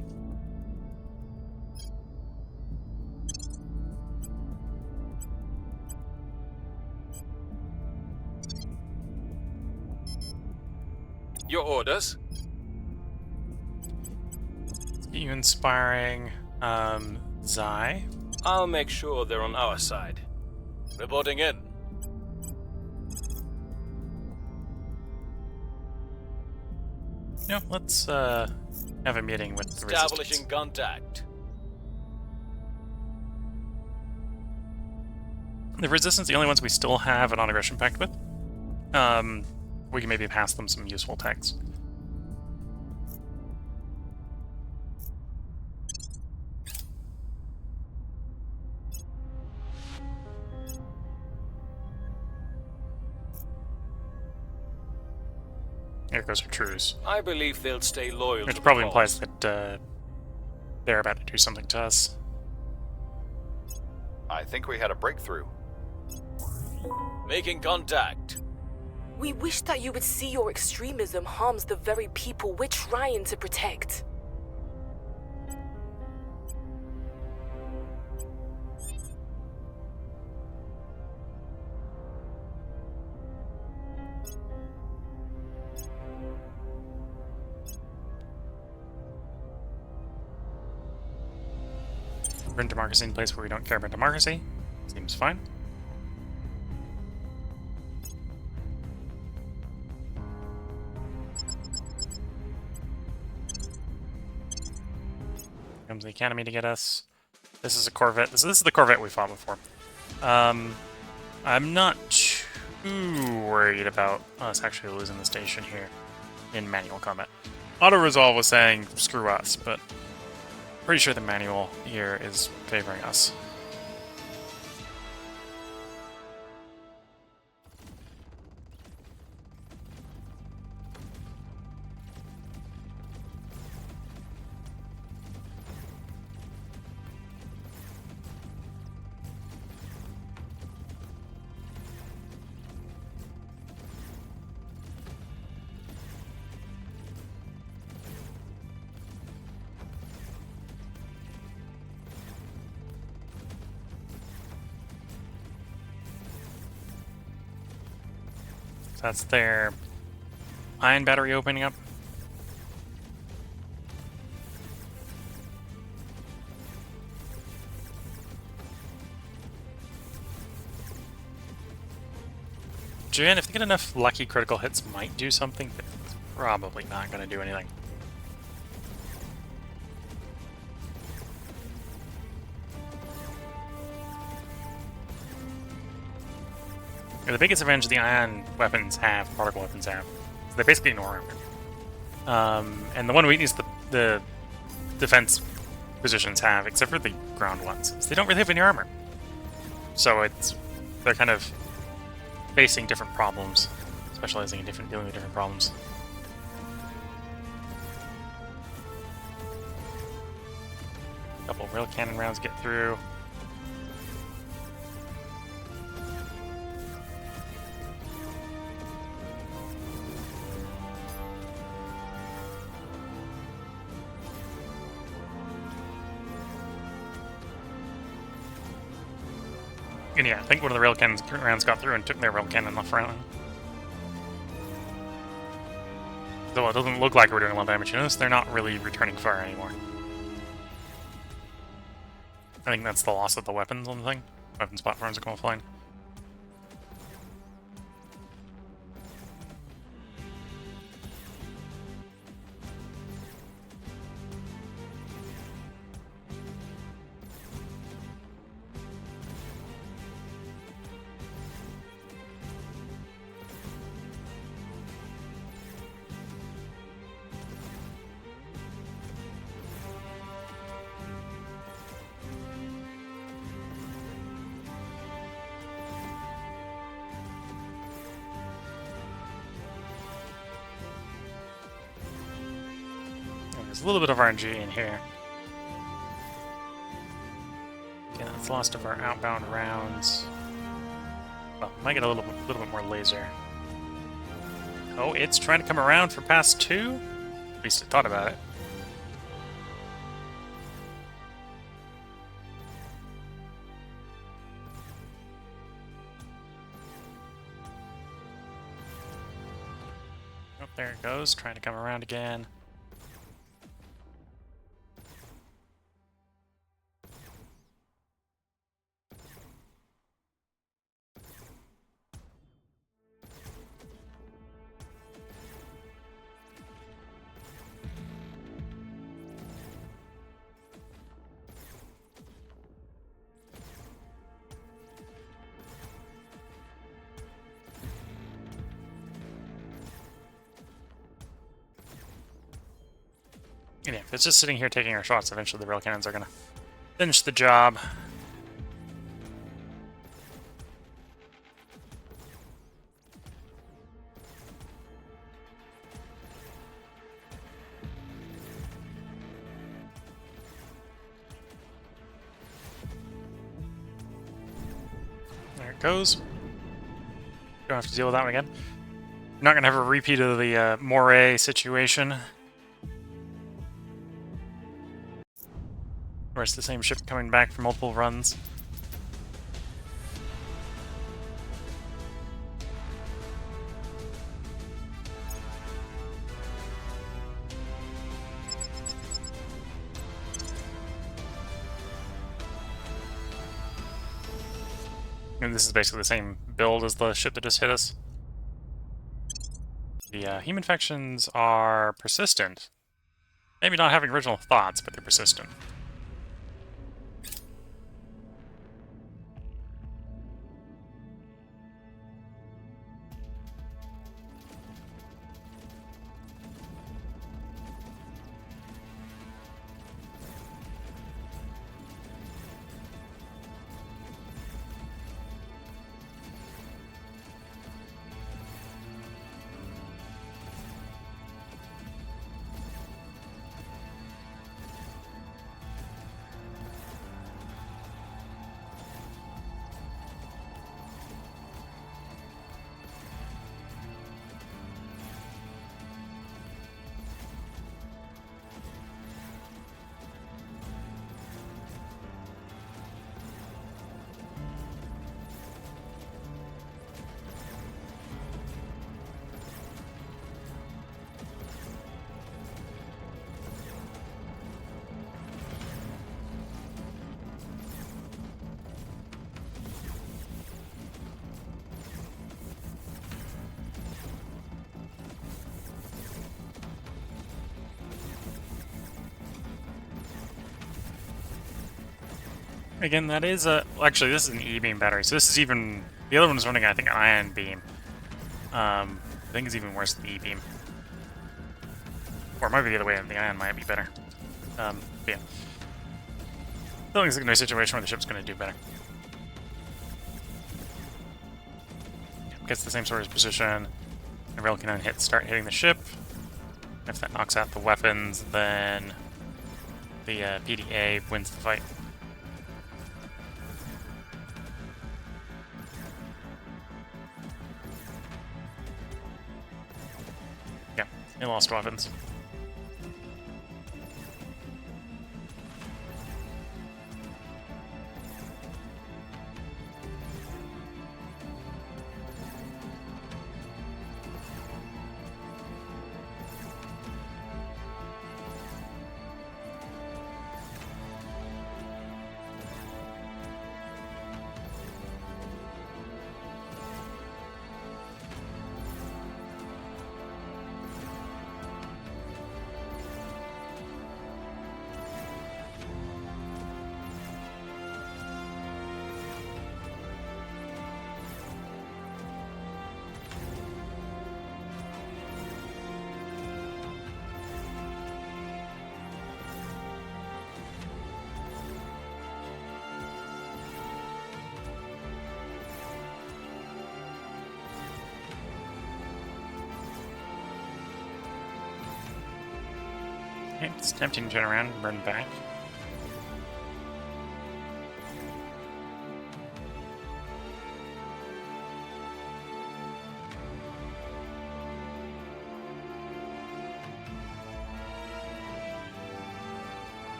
Speaker 10: Your orders?
Speaker 1: Let's get you inspiring Zai.
Speaker 10: I'll make sure they're on our side.
Speaker 2: Reporting in.
Speaker 1: Yeah, let's have a meeting with the Resistance.
Speaker 2: Establishing contact.
Speaker 1: The Resistance, the only ones we still have a non-aggression pact with. We can maybe pass them some useful texts. There goes our truce.
Speaker 10: I believe they'll stay loyal to
Speaker 1: Which
Speaker 10: the
Speaker 1: probably
Speaker 10: cause.
Speaker 1: implies that they're about to do something to us.
Speaker 7: I think we had a breakthrough.
Speaker 2: Making contact.
Speaker 8: We wish that you would see your extremism harms the very people we're trying to protect.
Speaker 1: Bring democracy in place where we don't care about democracy. Seems fine. Comes the academy to get us. This is a Corvette. This is the Corvette we fought before. I'm not too worried about us actually losing the station here in manual combat. Auto resolve was saying screw us, but pretty sure the manual here is favoring us. So that's their ion battery opening up. Jan, if they get enough lucky critical hits, might do something, but it's probably not going to do anything. The biggest advantage the ion weapons have, particle weapons have, is they basically ignore armor. And the one weakness the defense positions have, except for the ground ones, is they don't really have any armor. So they're kind of facing different problems, specializing in dealing with different problems. A couple of rail cannon rounds get through. And yeah, I think one of the rail cannon rounds got through and took their rail cannon off round. Though it doesn't look like we're doing a lot of damage. You notice they're not really returning fire anymore. I think that's the loss of the weapons on the thing. Weapons platforms are going flying. There's a little bit of RNG in here. Okay, that's lost of our outbound rounds. Well, might get a little bit more laser. Oh, it's trying to come around for pass 2? At least it thought about it. Oh, there it goes, trying to come around again. And yeah, if it's just sitting here taking our shots, eventually the rail cannons are going to finish the job. it goes. Don't have to deal with that one again. I'm not going to have a repeat of the Moray situation. Where it's the same ship coming back for multiple runs. And this is basically the same build as the ship that just hit us. The human factions are persistent. Maybe not having original thoughts, but they're persistent. Again, that is a... Well, actually, this is an E-beam battery, so this is even... The other one is running, I think, an ion beam. I think it's even worse than the E-beam. Or it might be the other way, the ion might be better. Yeah. I don't think it's going to be a situation where the ship's going to do better. Gets the same sort of position. The rail can then start hitting the ship. If that knocks out the weapons, then the PDA wins the fight. Yeah, they lost weapons. Okay, it's tempting to turn around and burn back.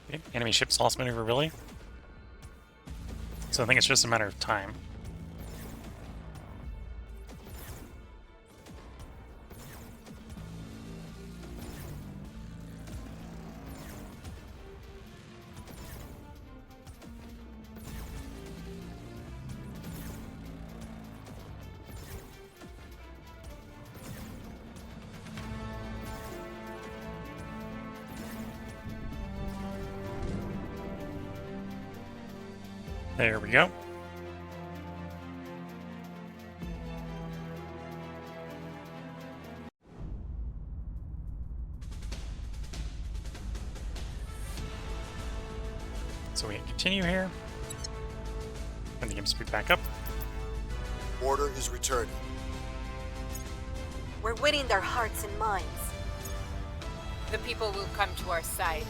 Speaker 1: Okay, enemy ships lost maneuver, really? So I think it's just a matter of time. There we go. So we can continue here. And the game speed back up.
Speaker 3: Order is returning.
Speaker 4: We're winning their hearts and minds.
Speaker 6: The people will come to our side.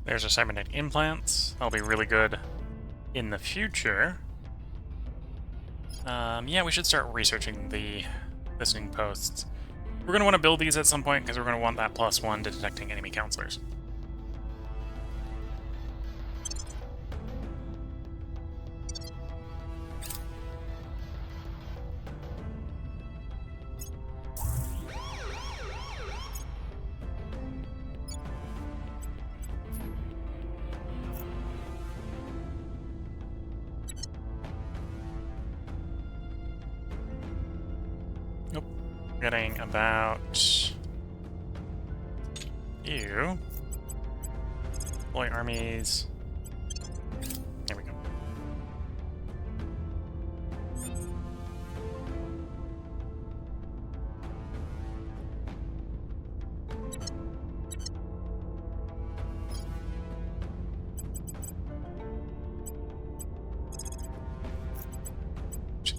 Speaker 1: There's our cybernetic implants. That'll be really good in the future. Yeah, we should start researching the listening posts. We're going to want to build these at some point because we're going to want that +1 to detecting enemy counselors. Nope. Getting about you. Deploy armies. There we go.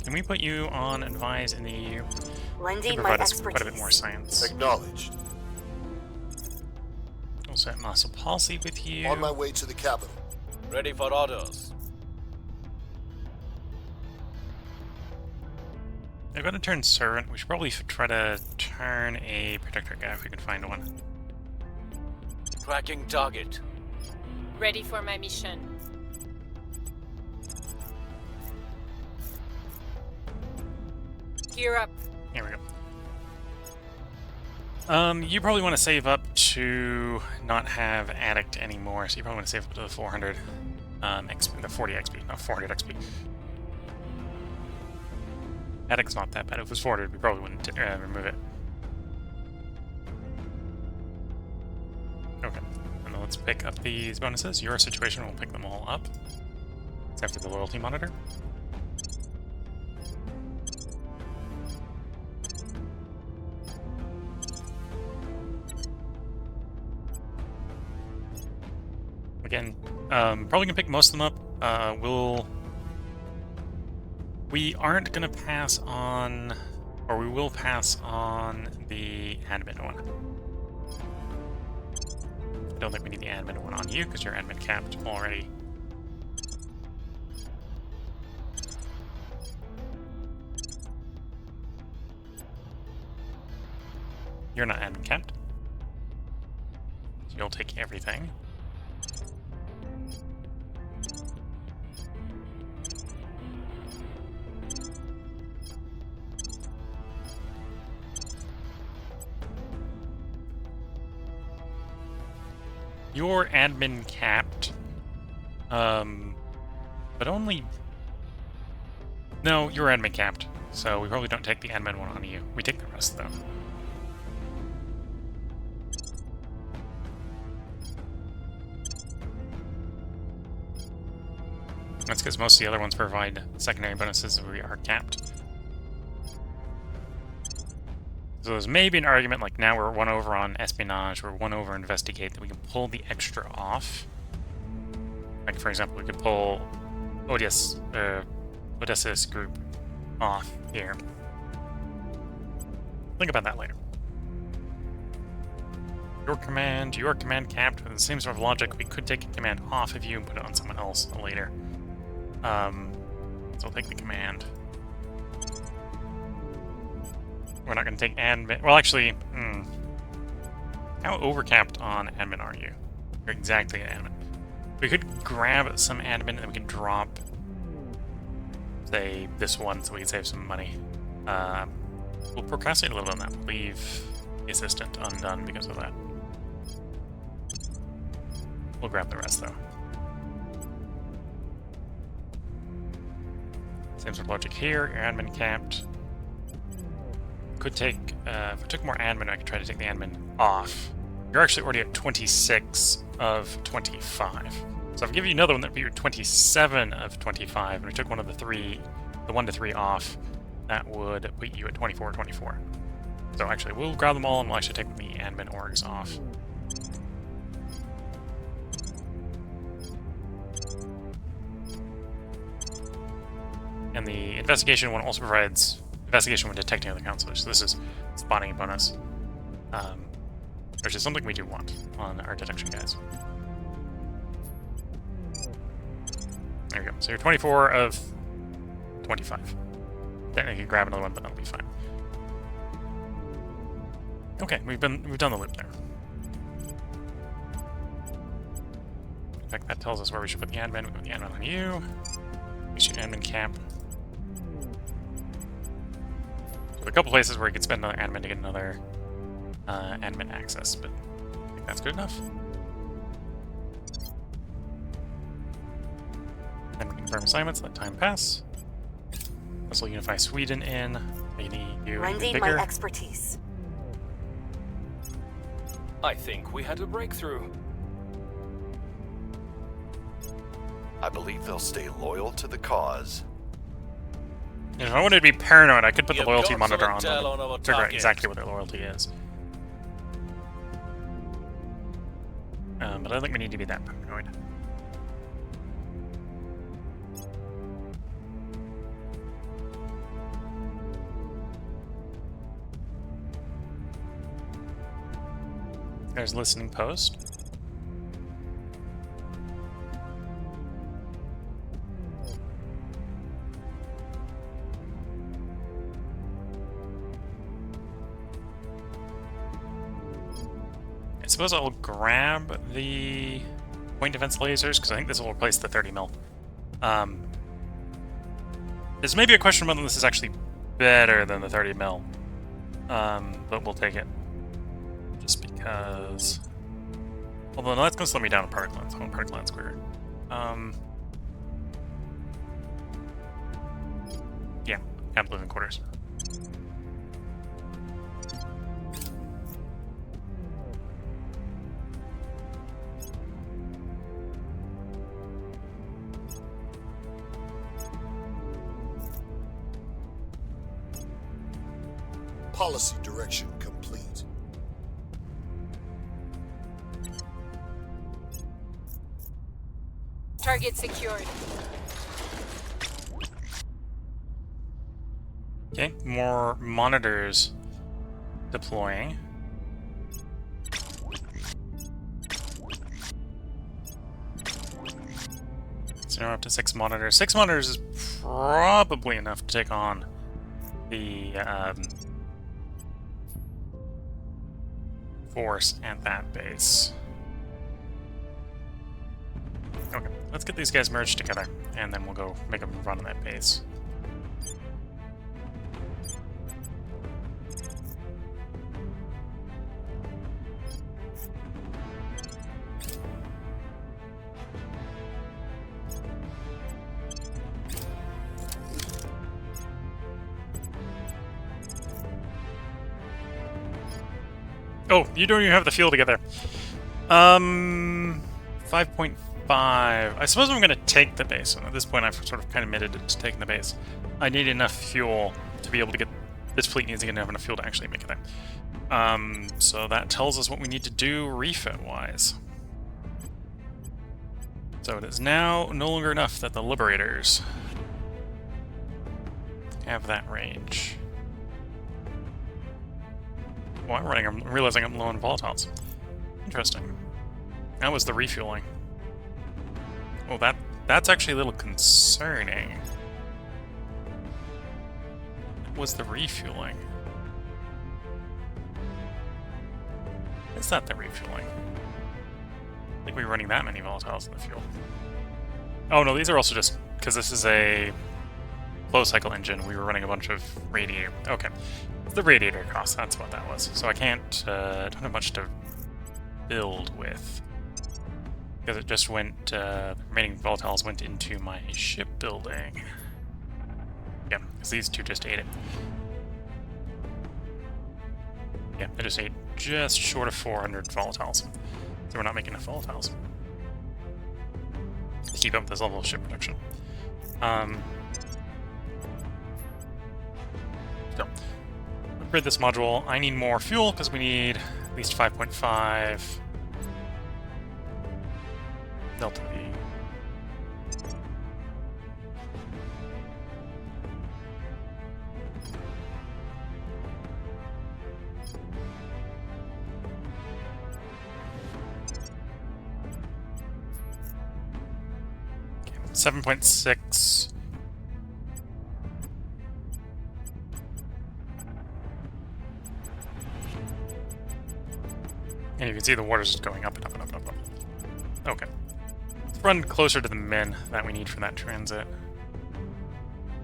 Speaker 1: Can we put you on advise in the EU?
Speaker 4: Lending my
Speaker 1: Provide us
Speaker 4: expertise.
Speaker 1: quite a bit more science.
Speaker 3: Acknowledged.
Speaker 1: We'll set muscle policy with you.
Speaker 3: On my way to the capital.
Speaker 2: Ready for orders.
Speaker 1: I'm going to turn servant. We should probably try to turn a protector guy if we can find one.
Speaker 2: Tracking target.
Speaker 6: Ready for my mission. Gear up.
Speaker 1: Here we go. You probably want to save up to not have addict anymore, so you probably want to save up to the 400 XP, the 40 XP, not 400 XP. Addict's not that bad. If it was 400, we probably wouldn't remove it. Okay, and then let's pick up these bonuses. Your situation will pick them all up. It's after the loyalty monitor. Again, probably gonna pick most of them up. We aren't gonna pass on, or we will pass on the admin one. I don't think we need the admin one on you because you're admin capped already. You're not admin capped, so you'll take everything. You're admin capped, but only... No, you're admin capped, so we probably don't take the admin one on you. We take the rest, though. That's because most of the other ones provide secondary bonuses if we are capped. So there's maybe an argument, like now we're 1 over on espionage, we're 1 over investigate, that we can pull the extra off. Like for example, we could pull Odysseus group off here. Think about that later. Your command capped with the same sort of logic. We could take a command off of you and put it on someone else later. So I'll take the command. We're not going to take admin. Well, actually, how overcapped on admin are you? You're exactly an admin. We could grab some admin and then we can drop, say, this one so we can save some money. We'll procrastinate a little bit on that. We'll leave the assistant undone because of that. We'll grab the rest, though. Same sort of logic here. Your admin capped. Could take, if I took more admin, I could try to take the admin off. You're actually already at 26 of 25. So if I give you another one that would be 27 of 25, and we took one of the 1 to 3 off, that would put you at 24 24. So actually, we'll grab them all, and we'll actually take the admin orgs off. And the investigation one also provides investigation when detecting other counselors. So this is spotting a bonus, which is something we do want on our detection guys. There we go. So you're 24 of 25. Technically, grab another one, but that'll be fine. Okay, we've done the loop there. In fact, that tells us where we should put the admin. We put the admin on you. We should admin camp. So a couple places where you could spend another admin to get another admin access, but I think that's good enough. Then we confirm assignments, let time pass. This will unify Sweden in. They need you
Speaker 4: Lending
Speaker 1: bigger.
Speaker 4: my expertise.
Speaker 10: I think we had a breakthrough.
Speaker 7: I believe they'll stay loyal to the cause.
Speaker 1: If I wanted to be paranoid, I could put the
Speaker 2: You've
Speaker 1: loyalty
Speaker 2: got some
Speaker 1: monitor on
Speaker 2: intel
Speaker 1: them
Speaker 2: on our
Speaker 1: and figure out
Speaker 2: target.
Speaker 1: exactly what their loyalty is. But I don't think we need to be that paranoid. There's listening post. I suppose I'll grab the point defense lasers, because I think this will replace the 30 mil. There's maybe a question whether this is actually better than the 30 mil, but we'll take it. Just because... Although, no, that's going to slow me down in particle lens. I want particle lens quicker. Yeah, have living quarters.
Speaker 3: Policy direction complete.
Speaker 6: Target secured.
Speaker 1: Okay, more monitors deploying. So now up to 6 monitors. 6 monitors is probably enough to take on the force at that base. Okay, let's get these guys merged together, and then we'll go make a run on that base. Oh, you don't even have the fuel together. 5.5. I suppose I'm going to take the base. And at this point, I've sort of kind of admitted to taking the base. I need enough fuel to be able to get... This fleet needs to have enough fuel to actually make it there. So that tells us what we need to do refit-wise. So it is now no longer enough that the Liberators have that range. Oh, I'm realizing I'm low on volatiles. Interesting. That was the refueling. Oh, that's actually a little concerning. That was the refueling. Is that the refueling? I think we were running that many volatiles in the fuel. Oh no, these are also just because this is a closed cycle engine. We were running a bunch of radiator. Okay, the radiator cost. That's what that was. So I can't. Don't have much to build with because it just went. The remaining volatiles went into my shipbuilding. Yeah, because these two just ate it. Yeah, I just ate just short of 400 volatiles. So we're not making enough volatiles to keep up with this level of ship production. So, upgrade this module. I need more fuel because we need at least 5.5 Delta V. Okay, 7.6. And you can see the water's just going up and up and up and up. Okay. Let's run closer to the min that we need for that transit.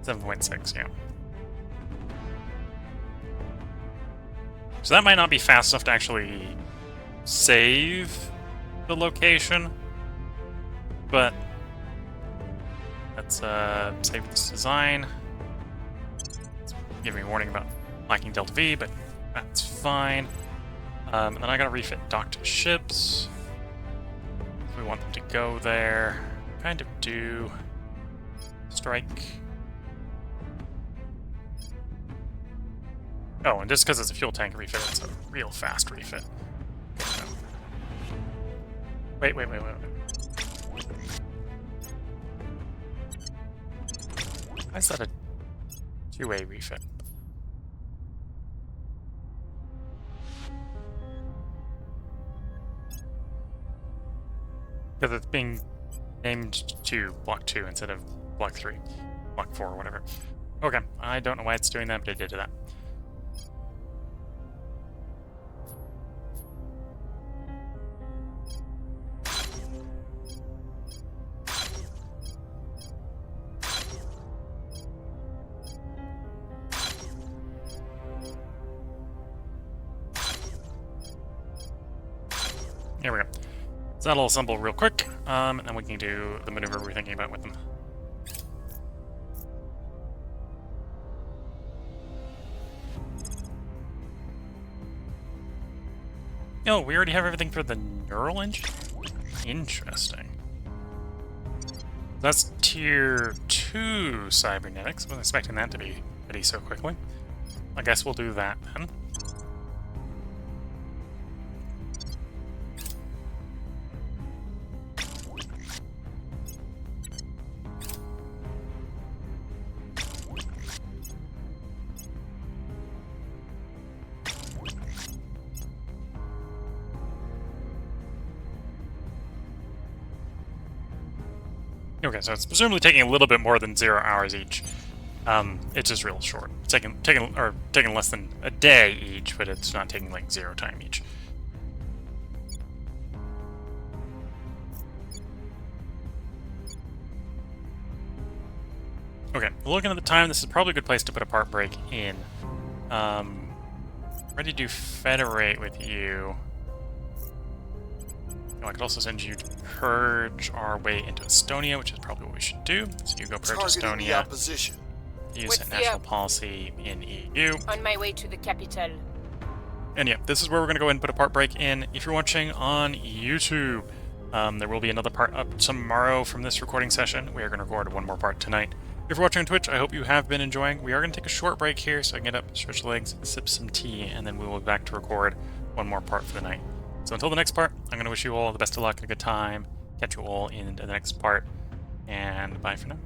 Speaker 1: 7.6, yeah. So that might not be fast enough to actually save the location, but let's save this design. It's giving me a warning about lacking Delta V, but that's fine. And then I gotta refit docked ships. If we want them to go there. Kind of do. Strike. Oh, and just because it's a fuel tank refit, it's a real fast refit. Wait. Why is that a two-way refit? Because it's being named to Block 2 instead of Block 3. Block 4 or whatever. Okay, I don't know why it's doing that, but it did that. Here we go. So that'll assemble real quick, and then we can do the maneuver we're thinking about with them. Oh, we already have everything for the neural engine? Interesting. That's tier 2 cybernetics. I wasn't expecting that to be ready so quickly. I guess we'll do that then. Okay, so it's presumably taking a little bit more than 0 hours each. It's just real short. It's taking less than a day each, but it's not taking like 0 time each. Okay, looking at the time, this is probably a good place to put a part break in. Ready to federate with you. I could also send you to purge our way into Estonia, which is probably what we should do. So you go purge Estonia. Use a national policy in EU.
Speaker 6: On my way to the capital.
Speaker 1: And yeah, this is where we're going to go and put a part break in. If you're watching on YouTube, there will be another part up tomorrow from this recording session. We are going to record one more part tonight. If you're watching on Twitch, I hope you have been enjoying. We are going to take a short break here so I can get up, stretch the legs, sip some tea, and then we will be back to record one more part for the night. So until the next part, I'm going to wish you all the best of luck and a good time. Catch you all in the next part, and bye for now.